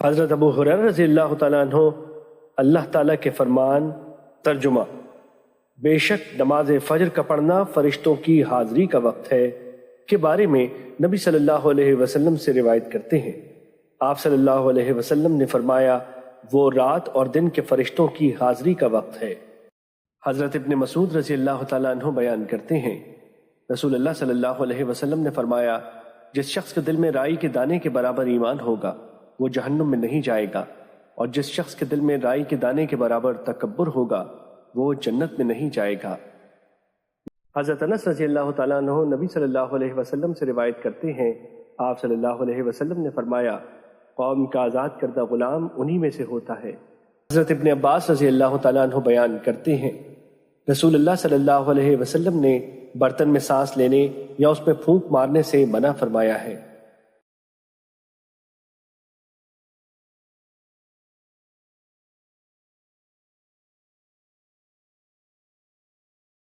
حضرت ابو ہریرہ رضی اللہ تعالیٰ عنہ اللہ تعالیٰ کے فرمان ترجمہ: بے شک نماز فجر کا پڑھنا فرشتوں کی حاضری کا وقت ہے کے بارے میں نبی صلی اللہ علیہ وسلم سے روایت کرتے ہیں۔ آپ صلی اللہ علیہ وسلم نے فرمایا، وہ رات اور دن کے فرشتوں کی حاضری کا وقت ہے۔ حضرت ابن مسعود رضی اللہ تعالیٰ عنہ بیان کرتے ہیں، رسول اللہ صلی اللہ علیہ وسلم نے فرمایا، جس شخص کے دل میں رائی کے دانے کے برابر ایمان ہوگا وہ جہنم میں نہیں جائے گا، اور جس شخص کے دل میں رائی کے دانے کے برابر تکبر ہوگا وہ جنت میں نہیں جائے گا۔ حضرت انس رضی اللہ تعالیٰ عنہ نبی صلی اللہ علیہ وسلم سے روایت کرتے ہیں، آپ صلی اللہ علیہ وسلم نے فرمایا، قوم کا آزاد کردہ غلام انہی میں سے ہوتا ہے۔ حضرت ابن عباس رضی اللہ تعالیٰ عنہ بیان کرتے ہیں، رسول اللہ صلی اللہ علیہ وسلم نے برتن میں سانس لینے یا اس میں پھونک مارنے سے منع فرمایا ہے۔